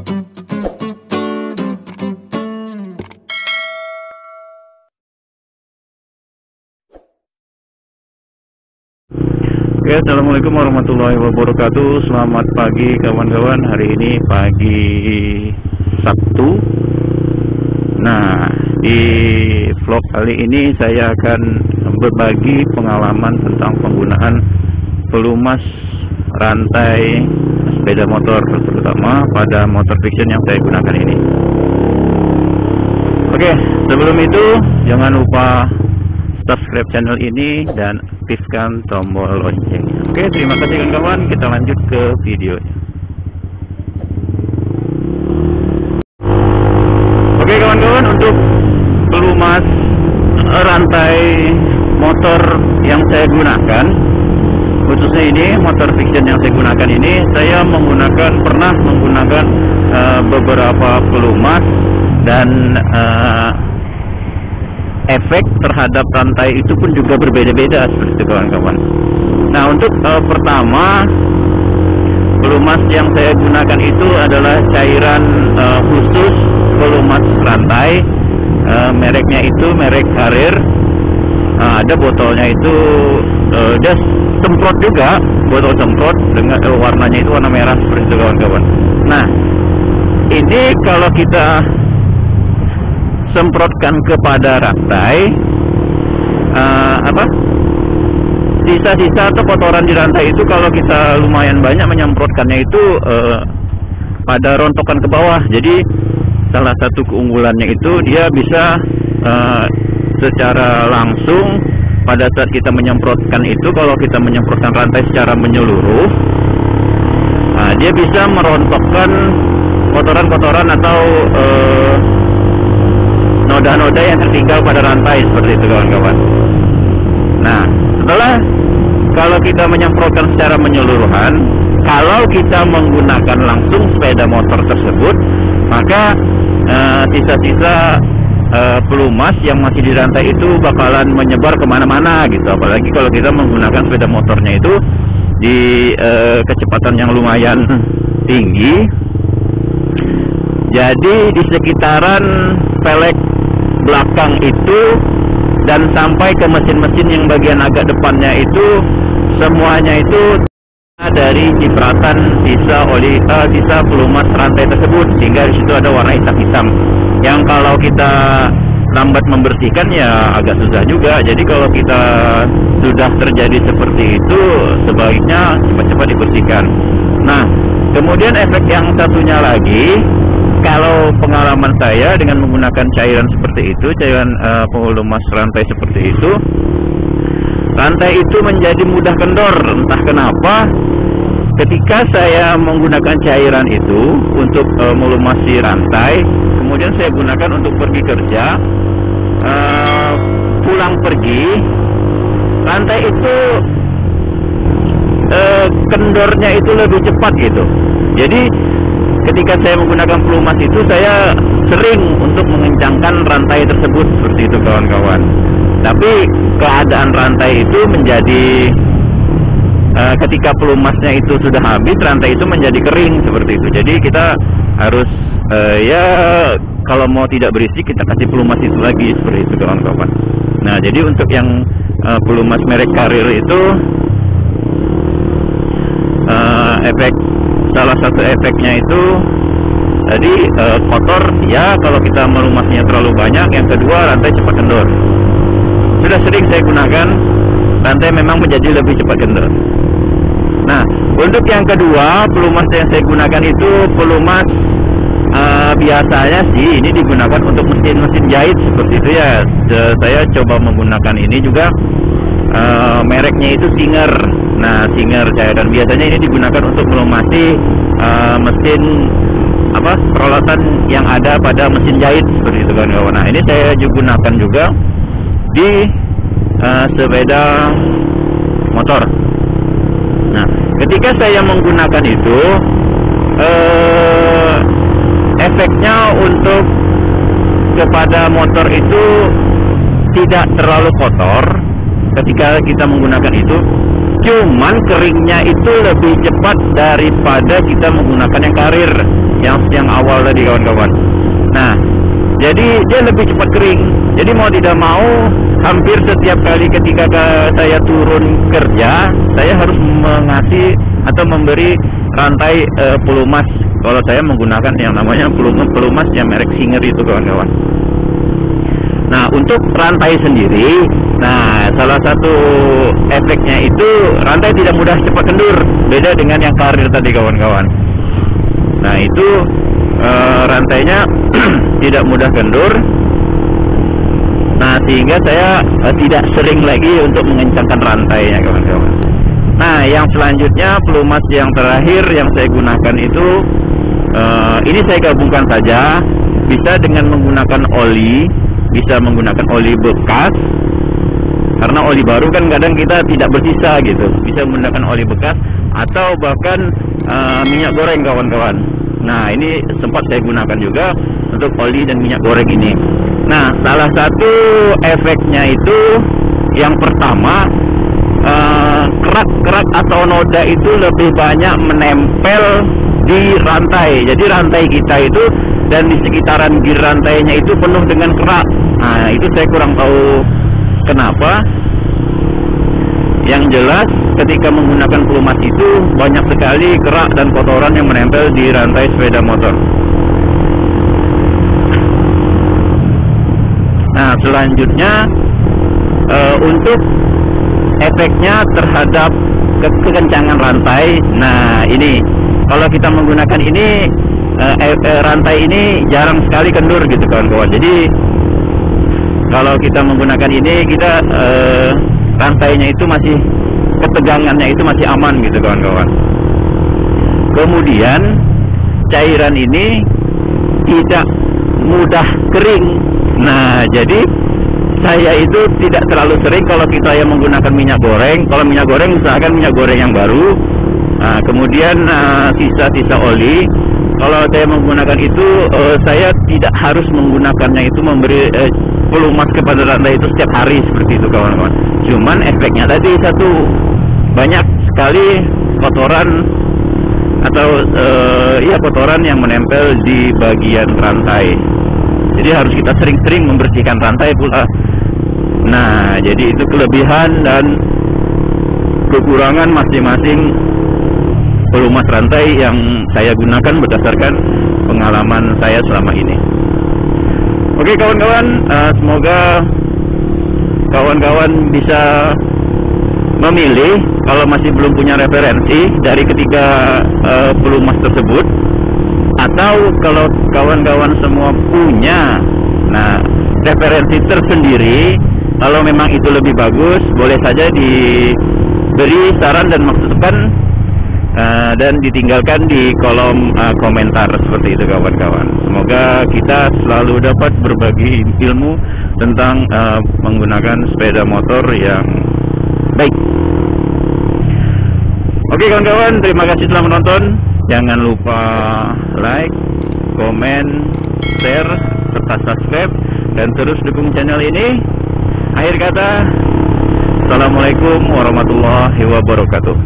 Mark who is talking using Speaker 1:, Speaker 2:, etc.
Speaker 1: Oke, assalamualaikum warahmatullahi wabarakatuh. Selamat pagi kawan-kawan. Hari ini pagi Sabtu. Nah, di vlog kali ini saya akan berbagi pengalaman tentang penggunaan pelumas rantai sepeda motor, terutama pada motor fiction yang saya gunakan ini. Oke, sebelum itu jangan lupa subscribe channel ini dan aktifkan tombol loncengnya. Oke, terima kasih kawan-kawan. Kita lanjut ke videonya. Oke kawan-kawan, untuk pelumas rantai motor yang saya gunakan, khususnya ini motor fiction yang saya gunakan ini, saya pernah menggunakan beberapa pelumas dan efek terhadap rantai itu pun juga berbeda-beda seperti itu kawan-kawan. Nah, untuk pertama, pelumas yang saya gunakan itu adalah cairan khusus pelumas rantai. Mereknya itu merek Carrier. Ada botolnya itu dia semprot juga, botol semprot dengan warnanya itu warna merah seperti itu kawan-kawan. Nah, ini kalau kita semprotkan kepada rantai, sisa-sisa atau kotoran di rantai itu kalau kita lumayan banyak menyemprotkannya itu pada rontokan ke bawah. Jadi salah satu keunggulannya itu dia bisa secara langsung pada saat kita menyemprotkan itu, kalau kita menyemprotkan rantai secara menyeluruh, dia bisa merontokkan kotoran-kotoran atau noda-noda yang tertinggal pada rantai seperti itu kawan-kawan. Nah, kalau kita menyemprotkan secara menyeluruhan, kalau kita menggunakan langsung sepeda motor tersebut, maka sisa-sisa pelumas yang masih di rantai itu bakalan menyebar kemana-mana gitu. Apalagi kalau kita menggunakan sepeda motornya itu di kecepatan yang lumayan tinggi. Jadi di sekitaran pelek belakang itu dan sampai ke mesin-mesin yang bagian agak depannya itu, semuanya itu dari cipratan sisa sisa pelumas rantai tersebut, sehingga di situ ada warna hitam-hitam yang kalau kita lambat membersihkan ya agak susah juga. Jadi kalau kita sudah terjadi seperti itu, sebaiknya cepat-cepat dibersihkan. Nah, kemudian efek yang satunya lagi, kalau pengalaman saya dengan menggunakan cairan seperti itu, cairan pelumas rantai seperti itu, rantai itu menjadi mudah kendor. Entah kenapa, ketika saya menggunakan cairan itu untuk melumasi rantai, kemudian saya gunakan untuk pergi kerja, pulang pergi, rantai itu kendornya itu lebih cepat gitu. Jadi ketika saya menggunakan pelumas itu, saya sering untuk mengencangkan rantai tersebut seperti itu kawan-kawan. Tapi keadaan rantai itu menjadi ketika pelumasnya itu sudah habis, rantai itu menjadi kering seperti itu. Jadi kita harus ya kalau mau tidak berisik, kita kasih pelumas itu lagi seperti itu kawan-kawan. Nah, jadi untuk yang pelumas merek Carrier itu salah satu efeknya itu tadi kotor ya kalau kita melumasnya terlalu banyak. Yang kedua, rantai cepat kendor. Sudah sering saya gunakan, rantai memang menjadi lebih cepat kendor. Nah, untuk yang kedua, pelumas yang saya gunakan itu pelumas biasanya sih ini digunakan untuk mesin-mesin jahit seperti itu ya. Saya coba menggunakan ini juga, mereknya itu Singer. Nah, Singer cairan biasanya ini digunakan untuk melumasi mesin peralatan yang ada pada mesin jahit seperti itu kawan-kawan. Nah, ini saya gunakan juga di sepeda motor. Nah, ketika saya menggunakan itu, efeknya untuk kepada motor itu tidak terlalu kotor ketika kita menggunakan itu. Cuman keringnya itu lebih cepat daripada kita menggunakan yang Carrier. yang awal tadi kawan-kawan. Nah, jadi dia lebih cepat kering. Jadi mau tidak mau, hampir setiap kali ketika saya turun kerja, saya harus mengasih atau memberi rantai pelumas. Kalau saya menggunakan yang namanya pelumas yang merek Singer itu kawan-kawan. Nah, untuk rantai sendiri, nah salah satu efeknya itu rantai tidak mudah cepat kendur, beda dengan yang karir tadi kawan-kawan. Nah itu rantainya tidak mudah kendur. Nah sehingga saya tidak sering lagi untuk mengencangkan rantainya kawan-kawan. Nah yang selanjutnya pelumas yang terakhir yang saya gunakan itu ini saya gabungkan saja, bisa dengan menggunakan oli, bisa menggunakan oli bekas, karena oli baru kan kadang kita tidak bersisa gitu, bisa menggunakan oli bekas atau bahkan minyak goreng kawan-kawan. Nah ini sempat saya gunakan juga untuk oli dan minyak goreng ini. Nah salah satu efeknya itu yang pertama, kerak-kerak atau noda itu lebih banyak menempel di rantai. Jadi rantai kita itu dan di sekitaran gir rantainya itu penuh dengan kerak. Nah itu saya kurang tahu kenapa. Yang jelas ketika menggunakan pelumas itu banyak sekali kerak dan kotoran yang menempel di rantai sepeda motor. Nah selanjutnya untuk efeknya terhadap kekencangan rantai. Nah ini kalau kita menggunakan ini rantai ini jarang sekali kendur gitu kawan-kawan. Jadi kalau kita menggunakan ini kita rantainya itu masih, ketegangannya itu masih aman gitu kawan-kawan. Kemudian cairan ini tidak mudah kering. Nah jadi saya itu tidak terlalu sering kalau kita yang menggunakan minyak goreng. Kalau minyak goreng misalkan minyak goreng yang baru, nah, kemudian sisa-sisa oli. Kalau saya menggunakan itu saya tidak harus menggunakannya itu memberi pelumas kepada rantai itu setiap hari seperti itu kawan-kawan. Cuman efeknya tadi satu, banyak sekali kotoran atau kotoran yang menempel di bagian rantai. Jadi harus kita sering-sering membersihkan rantai pula. Nah jadi itu kelebihan dan kekurangan masing-masing pelumas rantai yang saya gunakan berdasarkan pengalaman saya selama ini. Oke kawan-kawan, semoga kawan-kawan bisa memilih kalau masih belum punya referensi dari ketiga pelumas tersebut, atau kalau kawan-kawan semua punya referensi tersendiri, kalau memang itu lebih bagus, boleh saja diberi saran dan masukan dan ditinggalkan di kolom komentar seperti itu kawan-kawan. Semoga kita selalu dapat berbagi ilmu tentang menggunakan sepeda motor yang baik. Oke kawan-kawan, terima kasih telah menonton. Jangan lupa like, komen, share, serta subscribe, dan terus dukung channel ini. Akhir kata, assalamualaikum warahmatullahi wabarakatuh.